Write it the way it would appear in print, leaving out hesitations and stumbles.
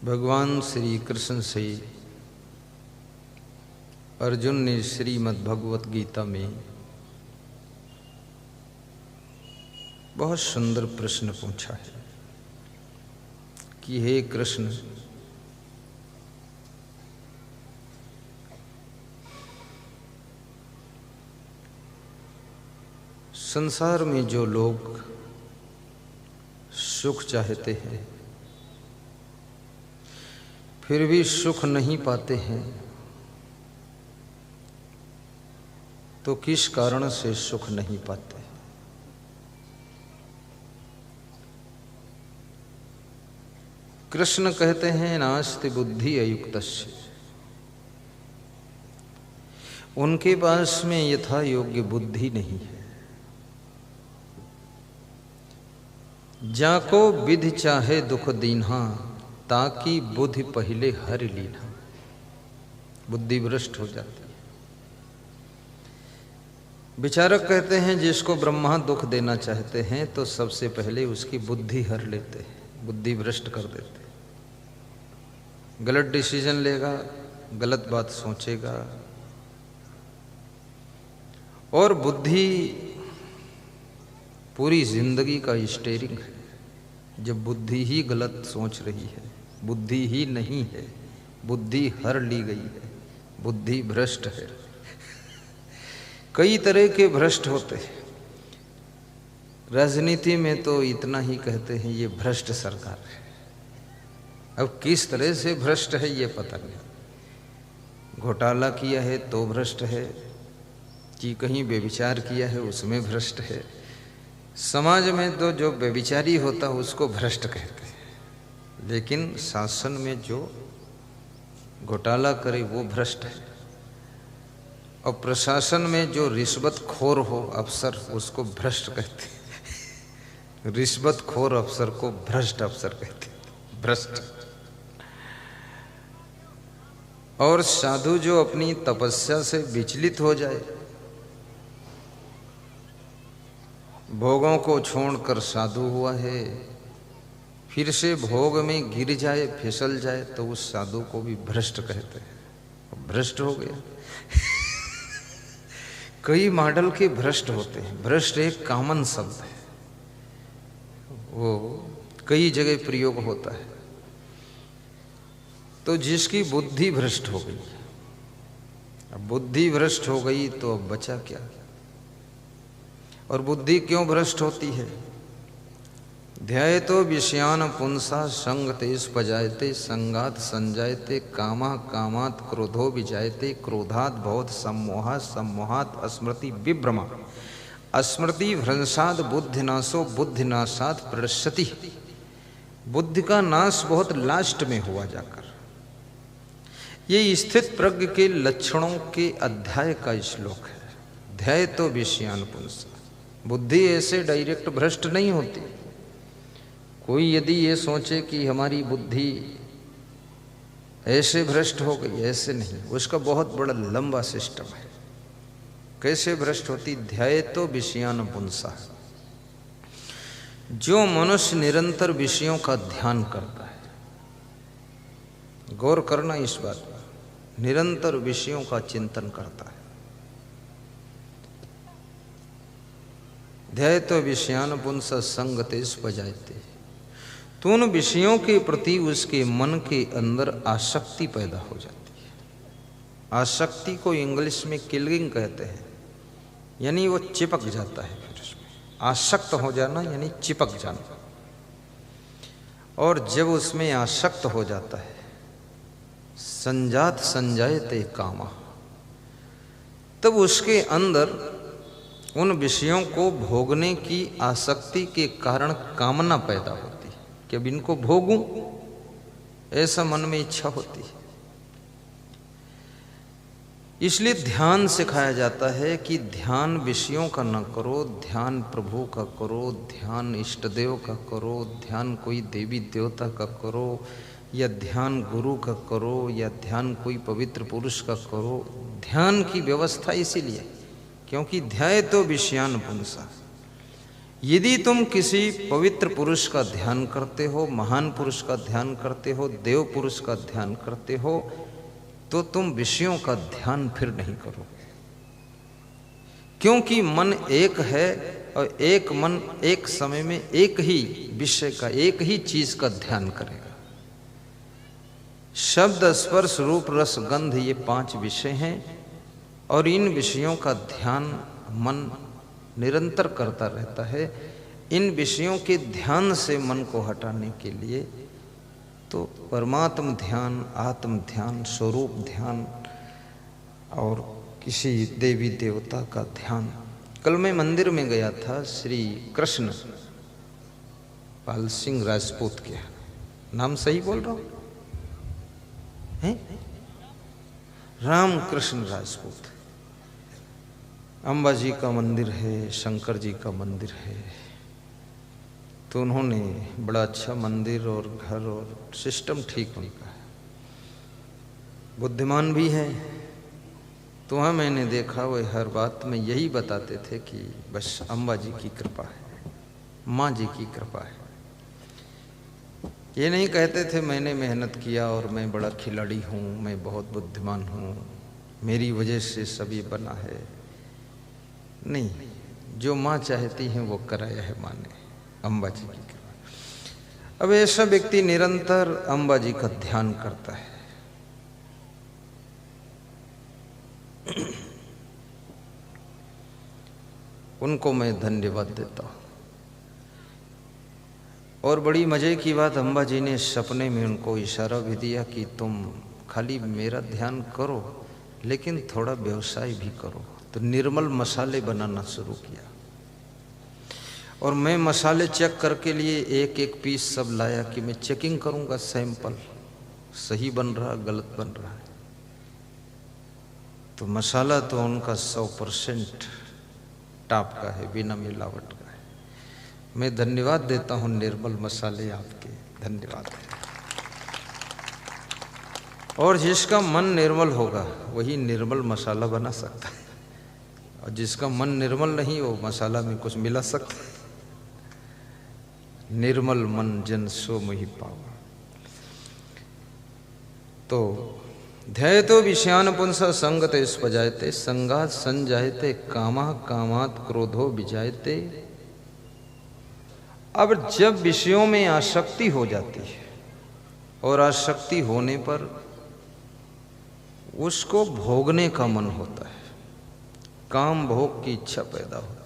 भगवान श्री कृष्ण से अर्जुन ने श्रीमद् भगवत गीता में बहुत सुंदर प्रश्न पूछा है कि हे कृष्ण, संसार में जो लोग सुख चाहते हैं फिर भी सुख नहीं पाते हैं, तो किस कारण से सुख नहीं पाते? कृष्ण कहते हैं नास्ति बुद्धि अयुक्तस्य, उनके पास में यथा योग्य बुद्धि नहीं है। जाको विधि चाहे दुख दीन्हा, ताकि बुद्धि पहले हर लीना। बुद्धि भ्रष्ट हो जाती है। विचारक कहते हैं जिसको ब्रह्मा दुख देना चाहते हैं तो सबसे पहले उसकी बुद्धि हर लेते हैं, बुद्धि भ्रष्ट कर देते हैं। गलत डिसीजन लेगा, गलत बात सोचेगा, और बुद्धि पूरी जिंदगी का स्टीयरिंग है। जब बुद्धि ही गलत सोच रही है, बुद्धि ही नहीं है, बुद्धि हर ली गई है, बुद्धि भ्रष्ट है। कई तरह के भ्रष्ट होते हैं। राजनीति में तो इतना ही कहते हैं ये भ्रष्ट सरकार है। अब किस तरह से भ्रष्ट है ये पता नहीं। घोटाला किया है तो भ्रष्ट है, कि कहीं व्यभिचार किया है उसमें भ्रष्ट है। समाज में तो जो व्यभिचारी होता है उसको भ्रष्ट कहते हैं, लेकिन शासन में जो घोटाला करे वो भ्रष्ट है। और प्रशासन में जो रिश्वतखोर हो अफसर, उसको भ्रष्ट कहते हैं। रिश्वतखोर अफसर को भ्रष्ट अफसर कहते हैं, भ्रष्ट। और साधु जो अपनी तपस्या से विचलित हो जाए, भोगों को छोड़कर साधु हुआ है, फिर से भोग में गिर जाए, फिसल जाए, तो उस साधु को भी भ्रष्ट कहते हैं। भ्रष्ट हो गया। कई मॉडल के भ्रष्ट होते हैं। भ्रष्ट एक कॉमन शब्द है, वो कई जगह प्रयोग होता है। तो जिसकी बुद्धि भ्रष्ट हो गई, अब बुद्धि भ्रष्ट हो गई तो अब बचा क्या? और बुद्धि क्यों भ्रष्ट होती है? ध्यायतो विषयान पुंसा संगते स्पजायते, संगात संजायते, कामा कामात क्रोधो विजायते, क्रोधात भवत सम्मोहा, सम्मोहात स्मृति विभ्रमा, स्मृति भ्रंशात बुद्धिनाशो, बुद्धिनाशात प्रणश्यति। बुद्धि का नाश बहुत लास्ट में हुआ जाकर। ये स्थित प्रज्ञ के लक्षणों के अध्याय का श्लोक है। ध्यायतो विषयान पुंसा। बुद्धि ऐसे डायरेक्ट भ्रष्ट नहीं होती। कोई यदि ये सोचे कि हमारी बुद्धि ऐसे भ्रष्ट हो गई, ऐसे नहीं, उसका बहुत बड़ा लंबा सिस्टम है। कैसे भ्रष्ट होती? ध्यायतो विषयान पुंसा। जो मनुष्य निरंतर विषयों का ध्यान करता है, गौर करना इस बात पर, निरंतर विषयों का चिंतन करता है। ध्यायतो विषयान पुंसा संगते स्पजायते, तो उन विषयों के प्रति उसके मन के अंदर आसक्ति पैदा हो जाती है। आसक्ति को इंग्लिश में किलिंग कहते हैं, यानी वो चिपक जाता है। फिर उसमें आसक्त हो जाना यानी चिपक जाना। और जब उसमें आसक्त हो जाता है, संजात संजायते कामा, तब उसके अंदर उन विषयों को भोगने की आसक्ति के कारण कामना पैदा होती है कि अब इनको भोगूं, ऐसा मन में इच्छा होती है। इसलिए ध्यान सिखाया जाता है कि ध्यान विषयों का न करो, ध्यान प्रभु का करो, ध्यान इष्ट देव का करो, ध्यान कोई देवी देवता का करो, या ध्यान गुरु का करो, या ध्यान कोई पवित्र पुरुष का करो। ध्यान की व्यवस्था इसीलिए क्योंकि ध्यायतो विषयान पुंसा, यदि तुम किसी पवित्र पुरुष का ध्यान करते हो, महान पुरुष का ध्यान करते हो, देव पुरुष का ध्यान करते हो, तो तुम विषयों का ध्यान फिर नहीं करो, क्योंकि मन एक है और एक मन एक समय में एक ही विषय का, एक ही चीज का ध्यान करेगा। शब्द, स्पर्श, रूप, रस, गंध, ये 5 विषय हैं और इन विषयों का ध्यान मन निरंतर करता रहता है। इन विषयों के ध्यान से मन को हटाने के लिए तो परमात्म ध्यान, आत्म ध्यान, स्वरूप ध्यान और किसी देवी देवता का ध्यान। कल मैं मंदिर में गया था, श्री कृष्ण पाल सिंह राजपूत के, नाम सही बोल रहा हूं हैं? राम कृष्ण राजपूत। अंबा जी का मंदिर है, शंकर जी का मंदिर है, तो उन्होंने बड़ा अच्छा मंदिर और घर और सिस्टम ठीक उनका है, बुद्धिमान भी है। तो वहाँ मैंने देखा वो हर बात में यही बताते थे कि बस अंबा जी की कृपा है, माँ जी की कृपा है। ये नहीं कहते थे मैंने मेहनत किया और मैं बड़ा खिलाड़ी हूँ, मैं बहुत बुद्धिमान हूँ, मेरी वजह से सब ये बना है। नहीं, जो माँ चाहती है वो कराया है माँ ने, अंबा जी की कृपा। अब ऐसा व्यक्ति निरंतर अंबा जी का ध्यान करता है, उनको मैं धन्यवाद देता हूँ। और बड़ी मजे की बात, अंबा जी ने सपने में उनको इशारा भी दिया कि तुम खाली मेरा ध्यान करो लेकिन थोड़ा व्यवसाय भी करो। तो निर्मल मसाले बनाना शुरू किया और मैं मसाले चेक करके लिए एक एक पीस सब लाया कि मैं चेकिंग करूंगा, सैंपल सही बन रहा गलत बन रहा है। तो मसाला तो उनका 100% टॉप का है, बिना मिलावट का है। मैं धन्यवाद देता हूं निर्मल मसाले आपके, धन्यवाद। और जिसका मन निर्मल होगा वही निर्मल मसाला बना सकता है, और जिसका मन निर्मल नहीं वो मसाला में कुछ मिला सकता है। निर्मल मन जन सो मोहि पावा। तो ध्यायतो विषयान पुंस संगते स्पजायते, संगात संजायते कामः, कामात् क्रोधो विजायते। अब जब विषयों में आसक्ति हो जाती है और आसक्ति होने पर उसको भोगने का मन होता है, काम भोग की इच्छा पैदा होती है।